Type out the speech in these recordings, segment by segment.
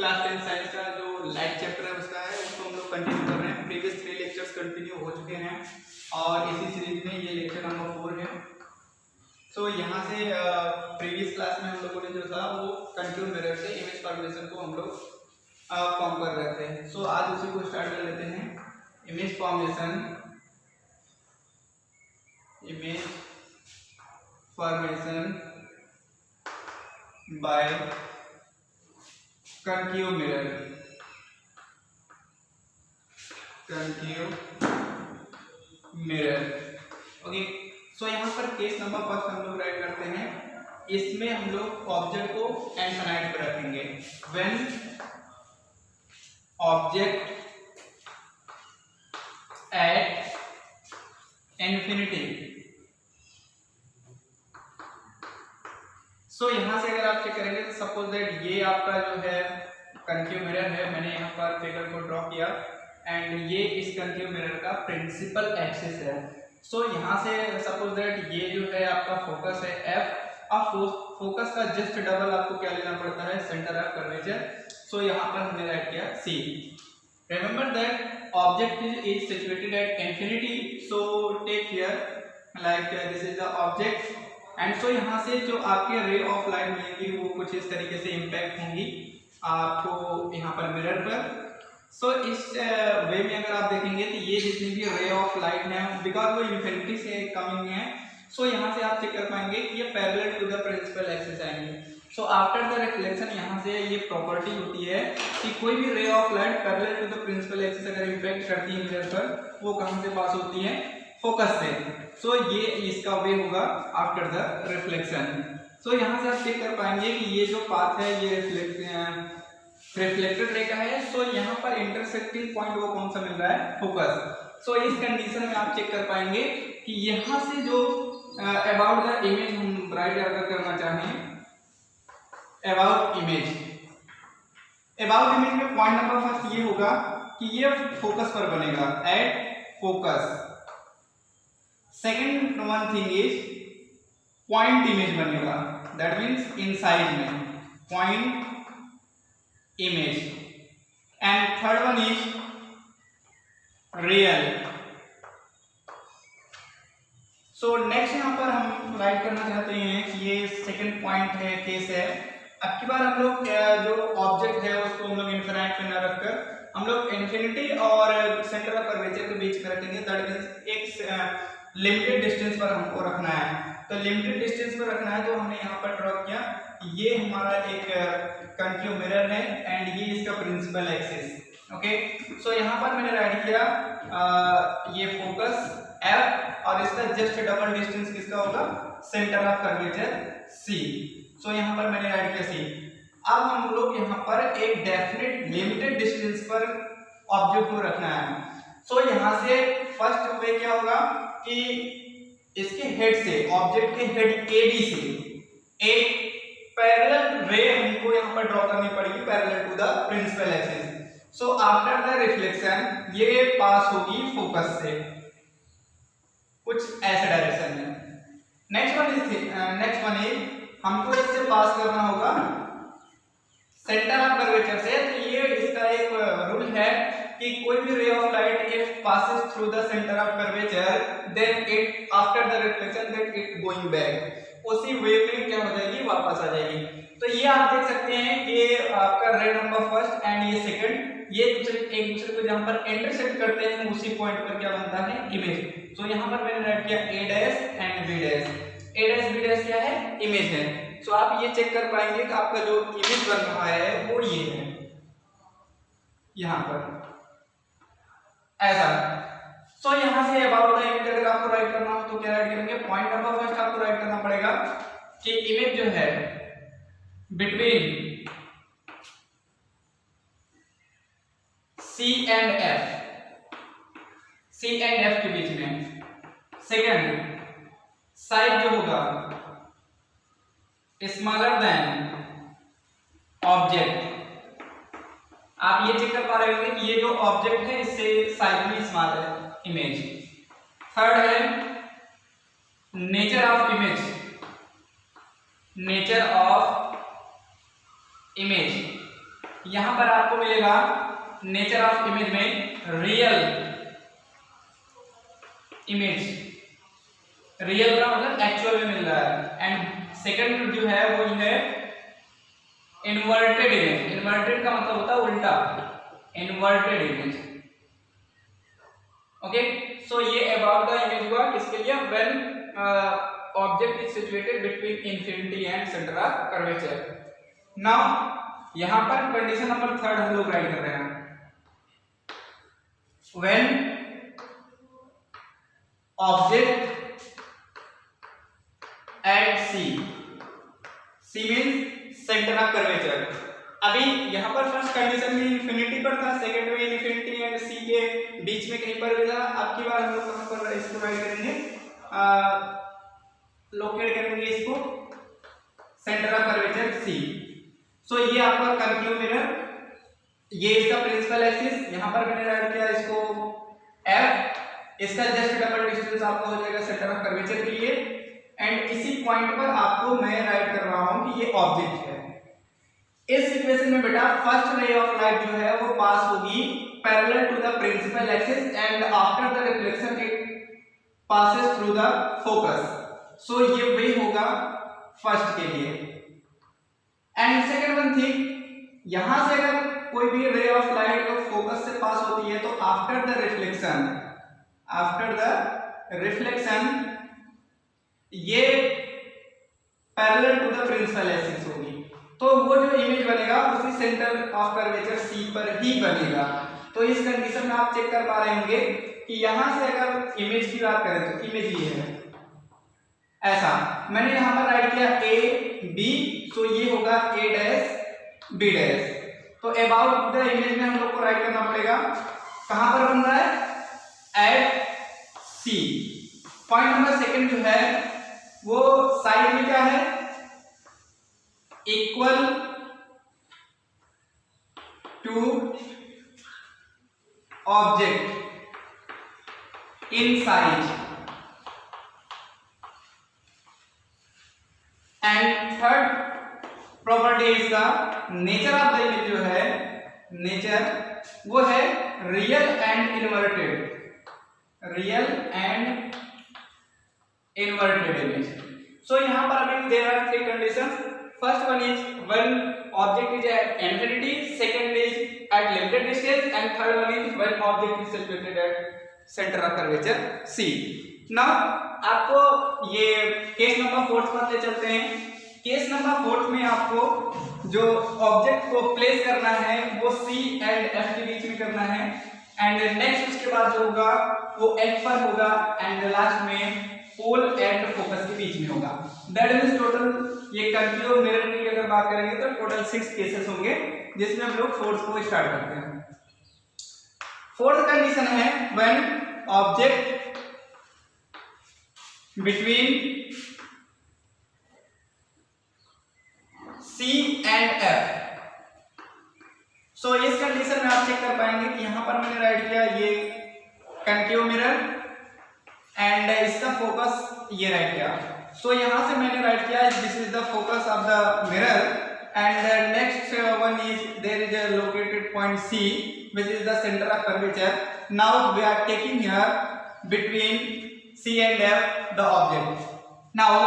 Class 10 science का जो light chapter है उसका है, उसको हम लोग कंटिन्यू कर रहे हैं। प्रीवियस 3 लेक्चर्स कंटिन्यू हो चुके हैं और इसी सीरीज में ये लेक्चर नंबर 4 है। तो यहाँ से प्रीवियस क्लास में हम लोगों ने जो था वो कंट्रोल मिरर से इमेज फॉर्मेशन को हम लोग फॉर्म कर रहे थे। सो आज उसी को स्टार्ट कर लेते हैं। Image formation by concave mirror. Okay, so यहाँ पर केस नंबर फर्स्ट हम लोग राइट करते हैं। इसमें हम लोग ऑब्जेक्ट को इनफिनिट पर रखेंगे। When object at infinity. So यहाँ से अगर आप चेक करेंगे तो सपोज दैट ये आपका जो है कंकेव मिरर है। मैंने यहाँ पर फिगर को ड्रॉ किया एंड ये इस कंकेव मिरर का प्रिंसिपल एक्सिस है। सो यहाँ से सपोज दैट ये जो है आपका फोकस है एफ। अब फोकस का जस्ट डबल आपको क्या लेना पड़ता है, सेंटर ऑफ कर्वेचर। सो यहाँ पर हमने राइट किया C. Remember that object is situated at infinity, so take here like this is the object and so यहाँ से जो आपके रे ऑफ लाइट मिलेंगी वो कुछ इस तरीके से इम्पैक्ट होंगी आपको यहाँ पर मिरर पर। सो इस वे में अगर आप देखेंगे तो ये जितनी भी रे ऑफ लाइट है बिकॉज वो इन्फिनिटी से कमिंग है, सो यहाँ से आप चेक कर पाएंगे कि ये parallel to the principal axis आएंगे। सो आफ्टर द रिफ्लेक्शन यहाँ से ये प्रॉपर्टी होती है कि कोई भी ray of light parallel to the principal axis अगर इम्पैक्ट करती है मिरर पर, वो कहाँ से पास होती है, फोकस से। सो ये इसका वे होगा आफ्टर द रिफ्लेक्शन। सो यहाँ से आप चेक कर पाएंगे कि ये जो पाथ है ये रिफ्लेक्टेड रे का है। सो यहाँ पर इंटरसेक्टिंग पॉइंट वो कौन सा मिल रहा है, फोकस। सो इस कंडीशन में आप चेक कर पाएंगे कि यहाँ से जो अबाउट द इमेज हम राइट अगर करना चाहें, अबाउट इमेज में पॉइंट नंबर फर्स्ट ये होगा कि ये फोकस पर बनेगा, at focus. Second one thing is point image बनेगा, दैट मीन्स इनसाइड में point image. And third one is real. So next यहाँ पर हम राइट करना चाहते हैं कि ये सेकेंड पॉइंट है, केस है। अब की बार हम लोग जो ऑब्जेक्ट है उसको हम लोग इन्फिनिट पे न रखकर हम लोग इन्फिनिटी और सेंटर ऑफ कर्वेचर के बीच में रखेंगे। दैट मीन्स एक लिमिटेड डिस्टेंस पर हमको रखना है। तो लिमिटेड डिस्टेंस पर रखना है तो हमने यहाँ पर ड्रॉ किया, ये हमारा एक कंकेव मिरर है एंड ये इसका प्रिंसिपल एक्सिस। ओके, सो यहाँ पर मैंने राइट किया ये फोकस एफ और इसका जस्ट डबल डिस्टेंस किसका होगा, सेंटर ऑफ कर्वेचर सी। सो यहाँ पर मैंने राइट किया सी। अब हम लोग यहाँ पर एक डेफिनेट लिमिटेड डिस्टेंस पर ऑब्जेक्ट को रखना है। सो यहाँ से फर्स्ट वे क्या होगा कि इसके हेड से, ऑब्जेक्ट के हेड ए बी से एक पैरेलल रे हमको यहाँ पर ड्रॉ करनी पड़ेगी parallel to the principal axis. So after the reflection ये पास होगी फोकस से कुछ ऐसे डायरेक्शन में। नेक्स्ट वन इज हमको इससे पास करना होगा सेंटर ऑफ कर्वेचर से। तो ये इसका एक रूल है कि कोई भी ray of light if passes through the centre of curvature then it after the reflection then it going back, उसी वे में क्या हो जाएगी, वापस आ जाएगी। तो ये आप देख सकते हैं कि आपका रे नंबर फर्स्ट एंड ये सेकंड ये एक दूसरे को जहां पर इंटरसेक्ट करते हैं उसी पॉइंट पर क्या बनता है, इमेज। तो यहाँ पर मैंने राइट किया A dash and B dash. A dash B dash क्या है, इमेज है। सो आप ये चेक कर पाएंगे कि आपका जो इमेज बन रहा है वो ये है, यहाँ पर ऐसा। सो यहाँ से अबाउट द इमेज अगर आपको राइट करना हो तो क्या राइट करेंगे, पॉइंट नंबर फर्स्ट आपको राइट करना पड़ेगा कि इमेज जो है बिटवीन सी एंड एफ के बीच में। सेकंड साइड जो होगा स्मॉलर देन ऑब्जेक्ट। आप ये चेक कर पा रहे होंगे कि ये जो ऑब्जेक्ट है इससे साइज में स्मॉल है इमेज। थर्ड है नेचर ऑफ इमेज। यहां पर आपको मिलेगा नेचर ऑफ इमेज में रियल इमेज, रियल का मतलब एक्चुअल में मिल रहा है। एंड सेकंड जो है वो है इन्वर्टेड इमेज। इन्वर्टेड का मतलब होता है उल्टा, इन्वर्टेड इमेज। ओके, सो ये अबाउट द इमेज हुआ किसके लिए, when object is situated between infinity and centre of curvature. Now यहां पर कंडीशन नंबर 3 हम लोग राइट कर रहे हैं, when object at C, C means centre of curvature. अभी यहाँ पर फर्स्ट कंडीशन में इंफिनिटी पर था, सेकंड में इंफिनिटी एंड सी के बीच में कहीं पर भी था। अब की बार हम लोग कहां पर इसको राइट करेंगे, लोकेट करेंगे इसको सेंटर ऑफ कर्वेचर सी। सो ये आपका कंक्यू मिरर, ये इसका प्रिंसिपल एक्सिस, यहाँ पर मैंने राइट किया इसको एफ, इसका जस्ट डबल डिस्टेंस आपको हो जाएगा सेंटर ऑफ कर्वेचर के लिए। एंड इसी पॉइंट पर आपको मैं राइट कर रहा हूं कि ये ऑब्जेक्ट है। इस सिचुएशन में बेटा फर्स्ट रे ऑफ लाइट जो है वो पास होगी parallel to the principal axis and after the reflection it passes through the focus. So ये वे होगा फर्स्ट के लिए। एंड सेकंड वन थिंग, यहां से अगर कोई भी रे ऑफ लाइट फोकस से पास होती है तो आफ्टर द रिफ्लेक्शन ये parallel to the principal axis होगी। तो वो जो इमेज बनेगा उसी सेंटर ऑफ कर्वेचर सी पर ही बनेगा। तो इस कंडीशन में आप चेक कर पा रहे होंगे कि यहां से अगर इमेज की बात करें तो इमेज ये है, ऐसा मैंने यहां पर राइट किया ए बी, सो ये होगा ए डैश बी डैश। तो अबाउट द इमेज में हम लोग को राइट करना पड़ेगा, कहां पर बन रहा है, at C. Point number second जो है वो साइड में क्या है, equal to object in size. And third property इसका नेचर ऑफ द इमेज जो है, नेचर वो है real and inverted, real and inverted image. So यहां पर अभी there are 3 conditions. First one is when object is at infinity, second is at limited distance and third one is when object is situated eight centre of curvature C. Now आपको ये case number 4 पर ले चलते हैं। Case number 4 में आपको जो object को प्लेस करना है वो सी एंड एफ के बीच में करना है। एंड नेक्स्ट उसके बाद जो होगा वो एफ पर होगा एंड लास्ट में पोल एंड फोकस के बीच में होगा। दैट मींस टोटल ये कंक्यू मिरर की अगर बात करेंगे तो टोटल 6 केसेस होंगे जिसमें हम लोग फोर्थ को स्टार्ट करते हैं। फोर्थ कंडीशन है when object between C and F. So इस कंडीशन में आप चेक कर पाएंगे कि यहां पर मैंने राइट किया ये कंक्यू मिरर एंड इसका फोकस ये राइट किया। सो यहां से मैंने राइट किया this is the focus of the mirror and next one is there is a located point C which is the centre of curvature. Now we are taking here between C and F the object. Now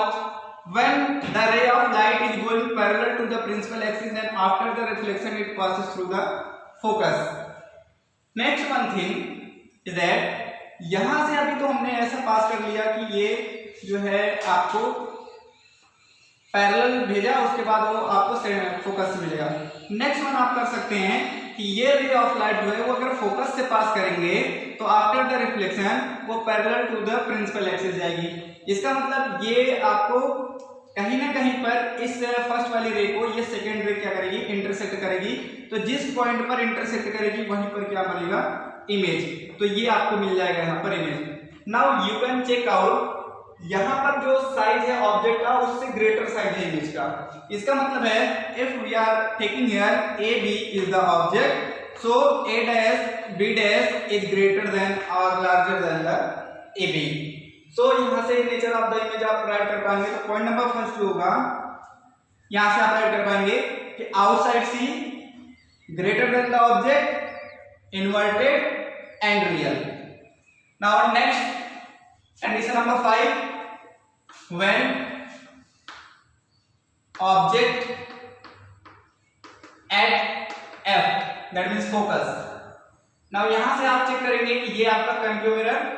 when the ray of light is going parallel to the principal axis and after the reflection it passes through the focus. Next one thing is that यहां से अभी तो हमने ऐसा पास कर लिया कि ये जो है आपको पैरेलल भेजा, उसके बाद वो आपको फोकस से मिलेगा। नेक्स्ट वन आप कर सकते हैं कि ये रे ऑफ लाइट जो है वो अगर फोकस से पास करेंगे तो आफ्टर द रिफ्लेक्शन वो parallel to the principal axis जाएगी। इसका मतलब ये आपको कहीं ना कहीं पर इस फर्स्ट वाली रे को ये सेकेंड रे क्या करेगी, इंटरसेक्ट करेगी। तो जिस पॉइंट पर इंटरसेक्ट करेगी वहीं पर क्या बनेगा, इमेज। तो ये आपको मिल जाएगा यहाँ पर image. Now you can check out यहाँ पर जो साइज है ऑब्जेक्ट का उससे ग्रेटर साइज है इमेज का। इसका मतलब है if we are taking here A B is the object, so A dash B dash is greater than और larger than the A B. So यहां से नेचर ऑफ द इमेज आप write कर पाएंगे। तो पॉइंट नंबर फर्स्ट जो होगा यहां से आप राइट कर पाएंगे कि outside C greater than the object, inverted and real. Now next condition number 5, when object at F, that means focus. Now यहां से आप चेक करेंगे कि ये आपका कनकेव मिरर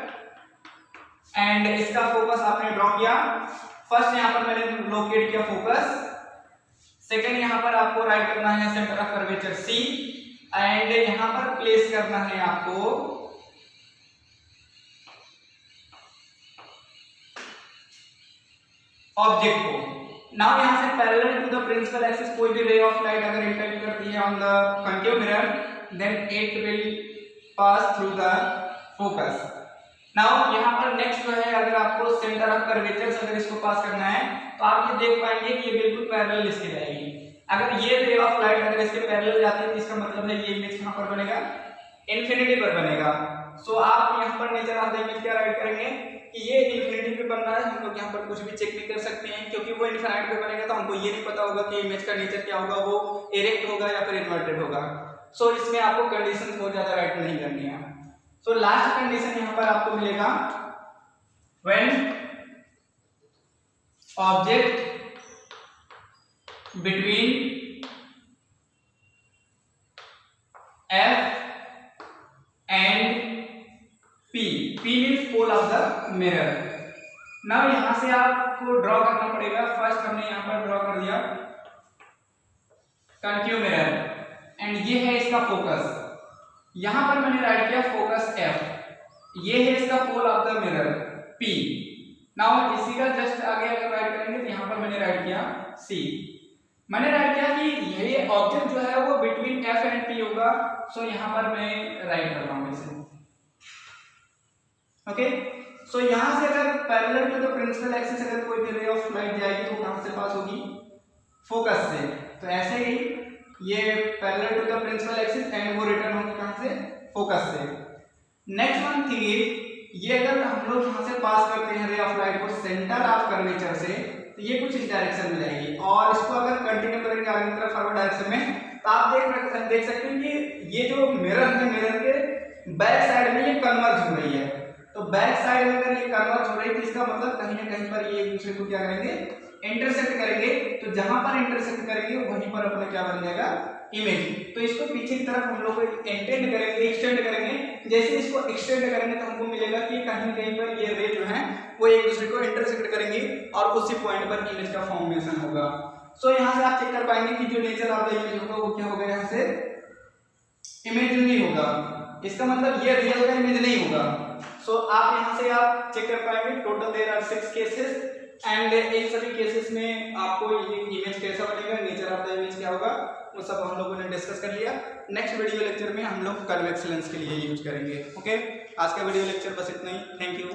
एंड इसका फोकस आपने ड्रॉ किया। फर्स्ट यहां पर मैंने लोकेट किया फोकस, सेकंड यहां पर आपको राइट करना है centre of curvature C and यहां पर प्लेस करना है आपको ऑब्जेक्ट को। नाउ यहां से parallel to the principal axis कोई भी रे ऑफ लाइट अगर इंटरव्यू करती है on the concave mirror, then it will pass through the focus. Now यहां पर नेक्स्ट जो है, अगर आपको सेंटर ऑफ कर्वेचर से अगर इसको पास करना है तो आप ये देख पाएंगे कि ये बिल्कुल पैरेलल इसके जाएगी। अगर ये रे ऑफ लाइट अगर इसके पैरेलल जाती है तो इसका मतलब है ये इमेज कहां पर बनेगा, इन्फिनिटी पर बनेगा। सो आप यहां पर नेचर ऑफ द इमेज क्या राइट करेंगे कि ये इन्फिनिटी पे बन रहा है। हम लोग यहाँ पर कुछ भी चेक नहीं कर सकते हैं क्योंकि वो इनफाइनाइट पे बनेगा तो हमको ये नहीं पता होगा कि इमेज का नेचर क्या होगा, वो इरेक्ट होगा या फिर इन्वर्टेड होगा। सो इसमें आपको कंडीशन बहुत ज्यादा राइट नहीं करनी है। सो लास्ट कंडीशन यहाँ पर आपको मिलेगा when object between F and P means pole of the mirror. Now यहां से आपको ड्रॉ करना पड़ेगा। फर्स्ट हमने यहां पर ड्रॉ कर दिया कनकेव मिरर एंड ये है इसका फोकस। यहां पर मैंने राइट किया फोकस F, ये है इसका pole of the mirror P। Now इसी का जस्ट आगे अगर राइट करेंगे तो यहां पर मैंने राइट किया C। मैंने राइट किया कि ये ऑब्जेक्ट जो है वो बिटवीन F एंड P होगा। सो यहां पर मैं राइट कर रहा हूं इसे। ओके, सो यहां से अगर parallel to the principal axis अगर कोई भी रे ऑफ लाइट जाएगी तो कहां से पास होगी, फोकस से। तो ऐसे ही ये parallel to the principal axis and वो रिटर्न होगी कहां से, फोकस से। नेक्स्ट वन थिंग इज, ये अगर हम लोग यहां से पास करते हैं रे ऑफ लाइट को सेंटर ऑफ कर्वेचर से तो ये कुछ इस डायरेक्शन में जाएगी और इसको अगर कंटिन्यू करेंगे आगे की तरफ फॉरवर्ड डायरेक्शन में तो आप देख सकते हैं कि ये जो मिरर है, मिरर के बैक साइड में ये कन्वर्ज हो रही है। तो बैक साइड में अगर ये कन्वर्ज हो रही है तो इसका मतलब कहीं ना कहीं पर ये एक दूसरे को क्या करेंगे, इंटरसेक्ट करेंगे। तो जहां पर इंटरसेक्ट करेंगे वहीं पर अपना क्या बन जाएगा, इमेज। तो इसको पीछे की तरफ हम लोग इंटेंड करेंगे, एक्सटेंड करेंगे। जैसे इसको एक्सटेंड करेंगे तो हमको मिलेगा कि कहीं ना कहीं पर ये रे जो है वो एक दूसरे को इंटरसेक्ट करेंगे और उसी पॉइंट पर इमेज का फॉर्मेशन होगा। सो यहाँ से आप चेक कर पाएंगे कि जो नेचर ऑफ द इमेज होगा वो क्या होगा, यहाँ से इमेजिनरी होगा। इसका मतलब ये रियल का इमेज नहीं होगा। सो आप यहाँ से आप चेक कर पाएंगे total there are 6 cases and इन सभी केसेस में आपको इमेज कैसा बनेगा, नेचर ऑफ द इमेज क्या होगा, वो सब हम लोगों ने डिस्कस कर लिया। नेक्स्ट वीडियो लेक्चर में हम लोग कन्वेक्स लेंस के लिए यूज करेंगे। ओके, आज का वीडियो लेक्चर बस इतना ही। Thank you.